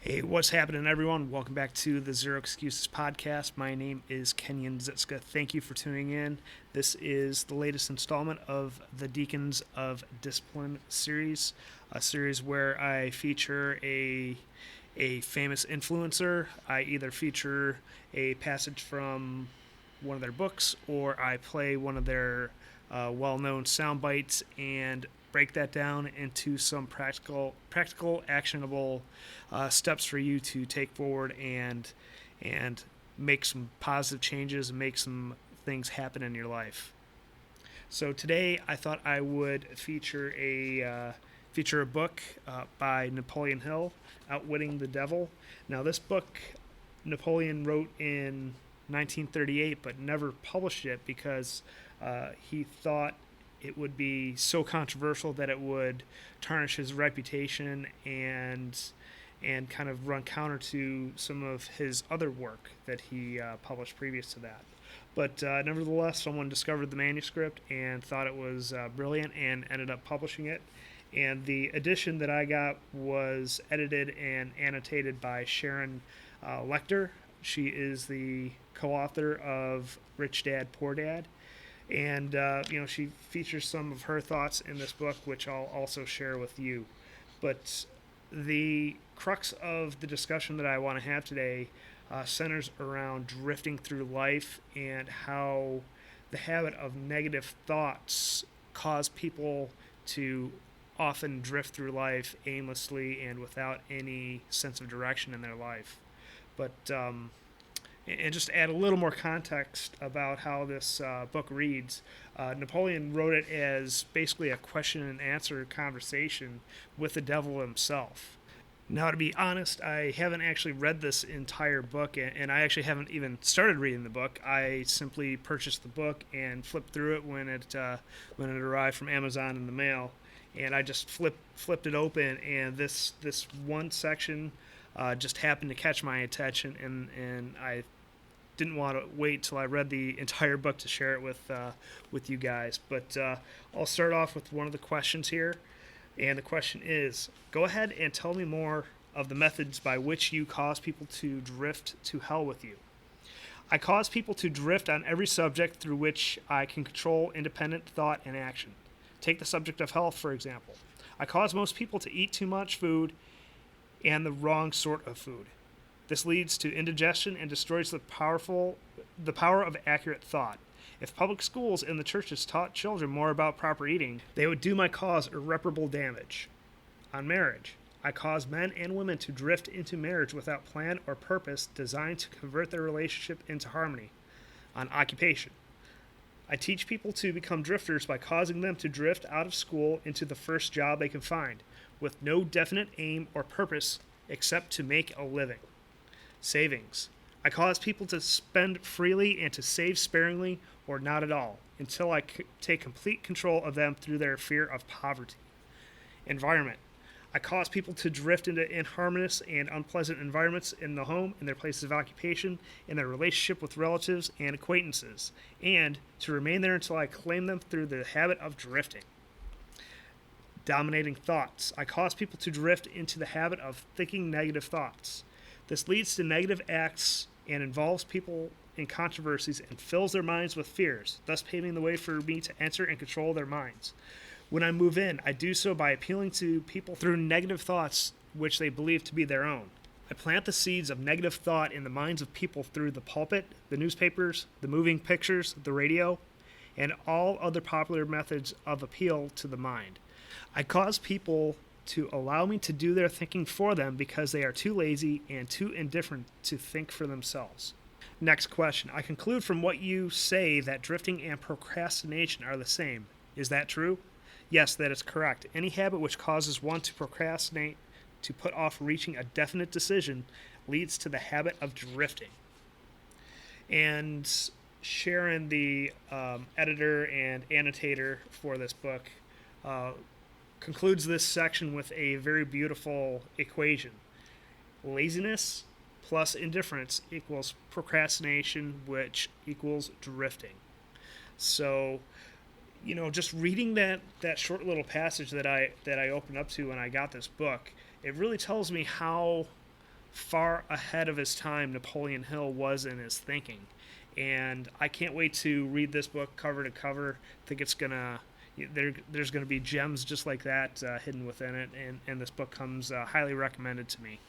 Hey, what's happening, everyone? Welcome back to the Zero Excuses podcast. My name is Kenyon Zitska. Thank you for tuning in. This is the latest installment of the Deacons of Discipline series, a series where I feature a famous influencer. I either feature a passage from one of their books or I play one of their well-known sound bites and break that down into some practical, actionable steps for you to take forward and make some positive changes and make some things happen in your life. So today, I thought I would feature a book by Napoleon Hill, Outwitting the Devil. Now, this book Napoleon wrote in 1938, but never published it because he thought it would be so controversial that it would tarnish his reputation and kind of run counter to some of his other work that he published previous to that. But nevertheless, someone discovered the manuscript and thought it was brilliant and ended up publishing it. And the edition that I got was edited and annotated by Sharon Lecter. She is the co-author of Rich Dad, Poor Dad. And, she features some of her thoughts in this book, which I'll also share with you. But the crux of the discussion that I want to have today centers around drifting through life and how the habit of negative thoughts cause people to often drift through life aimlessly and without any sense of direction in their life. But and just to add a little more context about how this book reads, Napoleon wrote it as basically a question and answer conversation with the devil himself. Now, to be honest, I haven't actually read this entire book, and I actually haven't even started reading the book. I simply purchased the book and flipped through it when it arrived from Amazon in the mail, and I just flipped it open, and this one section just happened to catch my attention, and I didn't want to wait till I read the entire book to share it with you guys. But I'll start off with one of the questions here, and the question is: go ahead and tell me more of the methods by which you cause people to drift to hell with you. I cause people to drift on every subject through which I can control independent thought and action. Take the subject of health, for example. I cause most people to eat too much food and the wrong sort of food. This leads to indigestion and destroys the power of accurate thought. If public schools and the churches taught children more about proper eating, they would do my cause irreparable damage. On marriage, I cause men and women to drift into marriage without plan or purpose designed to convert their relationship into harmony. On occupation, I teach people to become drifters by causing them to drift out of school into the first job they can find, with no definite aim or purpose except to make a living. Savings. I cause people to spend freely and to save sparingly or not at all until I take complete control of them through their fear of poverty. Environment. I cause people to drift into inharmonious and unpleasant environments in the home, in their places of occupation, in their relationship with relatives and acquaintances, and to remain there until I claim them through the habit of drifting. Dominating thoughts. I cause people to drift into the habit of thinking negative thoughts. This leads to negative acts and involves people in controversies and fills their minds with fears, thus paving the way for me to enter and control their minds. When I move in, I do so by appealing to people through negative thoughts which they believe to be their own. I plant the seeds of negative thought in the minds of people through the pulpit, the newspapers, the moving pictures, the radio, and all other popular methods of appeal to the mind. I cause people to allow me to do their thinking for them because they are too lazy and too indifferent to think for themselves. Next question. I conclude from what you say that drifting and procrastination are the same. Is that true? Yes, that is correct. Any habit which causes one to procrastinate, to put off reaching a definite decision, leads to the habit of drifting. And Sharon, the editor and annotator for this book, concludes this section with a very beautiful equation. Laziness plus indifference equals procrastination, which equals drifting. So, just reading that short little passage that I opened up to when I got this book, it really tells me how far ahead of his time Napoleon Hill was in his thinking. And I can't wait to read this book cover to cover. I think it's gonna there's gonna be gems just like that hidden within it, and this book comes highly recommended to me.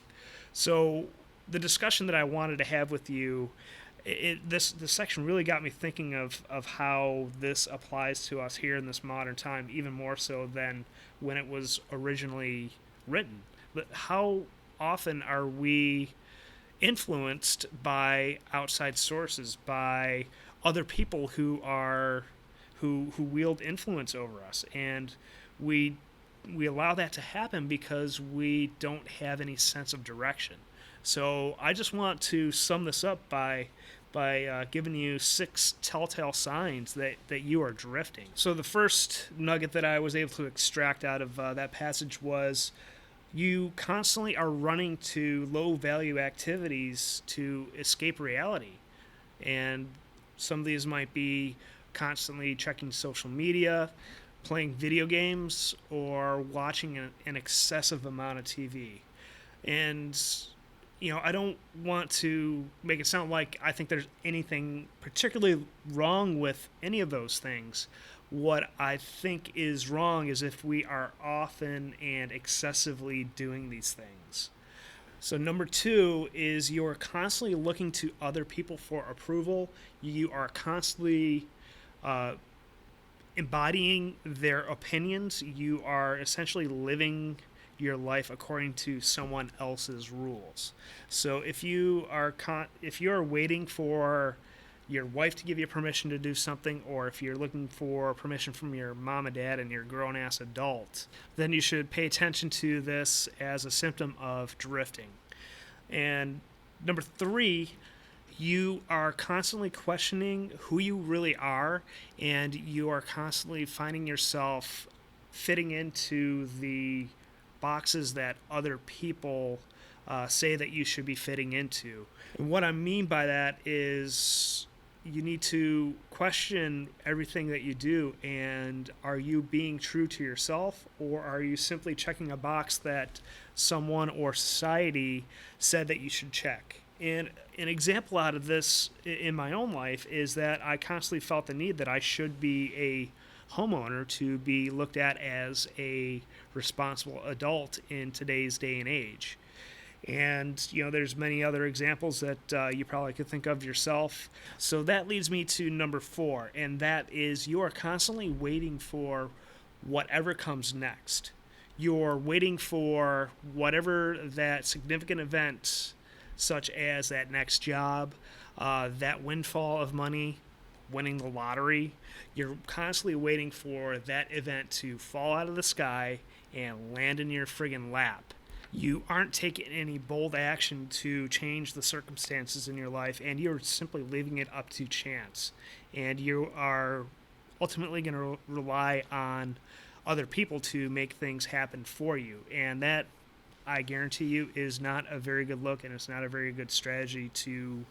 So the discussion that I wanted to have with you, this section really got me thinking of how this applies to us here in this modern time, even more so than when it was originally written. But how often are we influenced by outside sources, by other people who wield influence over us, and we allow that to happen because we don't have any sense of direction. So I just want to sum this up by giving you 6 telltale signs that you are drifting. So the first nugget that I was able to extract out of that passage was you constantly are running to low-value activities to escape reality. And some of these might be constantly checking social media, playing video games, or watching an excessive amount of TV. And, I don't want to make it sound like I think there's anything particularly wrong with any of those things. What I think is wrong is if we are often and excessively doing these things. So number 2 is you're constantly looking to other people for approval. You are constantly embodying their opinions. You are essentially living your life according to someone else's rules. So if you are waiting for your wife to give you permission to do something, or if you're looking for permission from your mom and dad and you're a grown-ass adult, then you should pay attention to this as a symptom of drifting. And number 3, you are constantly questioning who you really are, and you are constantly finding yourself fitting into the boxes that other people say that you should be fitting into. And what I mean by that is you need to question everything that you do, and are you being true to yourself, or are you simply checking a box that someone or society said that you should check? And an example out of this in my own life is that I constantly felt the need that I should be a homeowner to be looked at as a responsible adult in today's day and age. And, there's many other examples that you probably could think of yourself. So that leads me to number 4, and that is you are constantly waiting for whatever comes next. You're waiting for whatever that significant event, such as that next job, that windfall of money, winning the lottery. You're constantly waiting for that event to fall out of the sky and land in your friggin' lap. You aren't taking any bold action to change the circumstances in your life, and you're simply leaving it up to chance. And you are ultimately going to rely on other people to make things happen for you. And that, I guarantee you, is not a very good look, and it's not a very good strategy to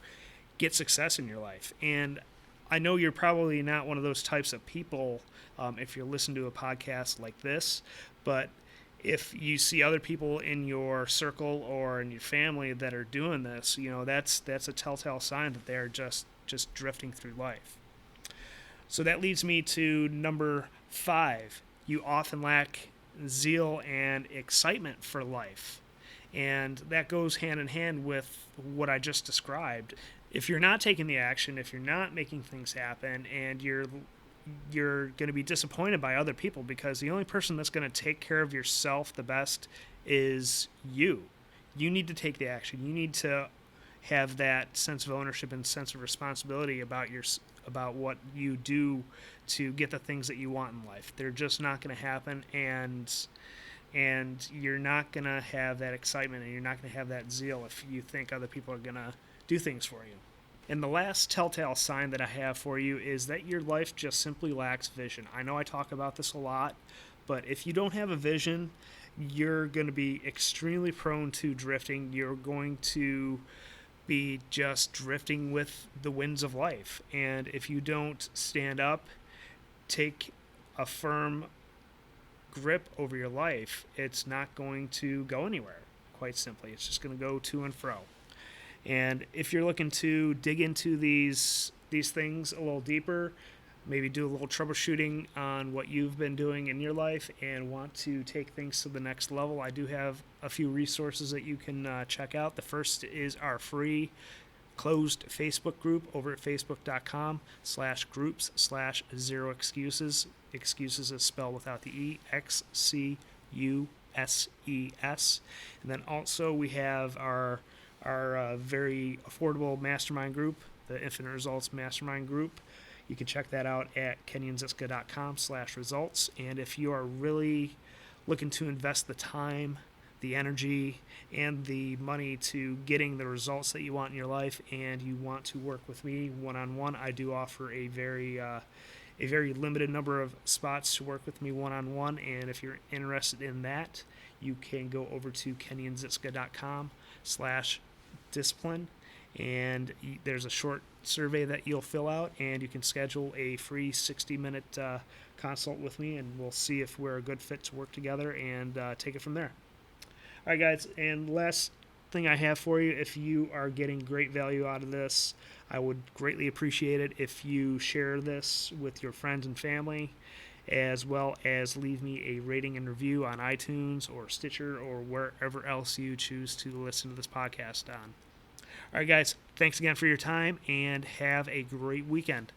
get success in your life. And I know you're probably not one of those types of people if you're listening to a podcast like this, but if you see other people in your circle or in your family that are doing this, that's a telltale sign that they're just drifting through life. So that leads me to number 5. You often lack zeal and excitement for life. And that goes hand in hand with what I just described. If you're not taking the action, if you're not making things happen, and you're going to be disappointed by other people, because the only person that's going to take care of yourself the best is you. You need to take the action. You need to have that sense of ownership and sense of responsibility about what you do to get the things that you want in life. They're just not going to happen, and you're not going to have that excitement, and you're not going to have that zeal if you think other people are going to do things for you. And the last telltale sign that I have for you is that your life just simply lacks vision. I know I talk about this a lot, but if you don't have a vision, you're going to be extremely prone to drifting. You're going to be just drifting with the winds of life. And if you don't stand up, take a firm grip over your life, it's not going to go anywhere, quite simply. It's just going to go to and fro. And if you're looking to dig into these things a little deeper, maybe do a little troubleshooting on what you've been doing in your life and want to take things to the next level, I do have a few resources that you can check out. The first is our free closed Facebook group over at facebook.com/groups/zero excuses. Excuses is spelled without the E, XCUSES. And then also we have our very affordable mastermind group, the Infinite Results Mastermind group. You can check that out at kenyanzitska.com/results. And if you are really looking to invest the time, the energy, and the money to getting the results that you want in your life, and you want to work with me one-on-one, I do offer a very limited number of spots to work with me one-on-one. And if you're interested in that, you can go over to kenyanzitska.com/discipline. And there's a short survey that you'll fill out, and you can schedule a free 60-minute consult with me, and we'll see if we're a good fit to work together and take it from there. All right, guys, and last thing I have for you, if you are getting great value out of this, I would greatly appreciate it if you share this with your friends and family, as well as leave me a rating and review on iTunes or Stitcher or wherever else you choose to listen to this podcast on. All right, guys, thanks again for your time, and have a great weekend.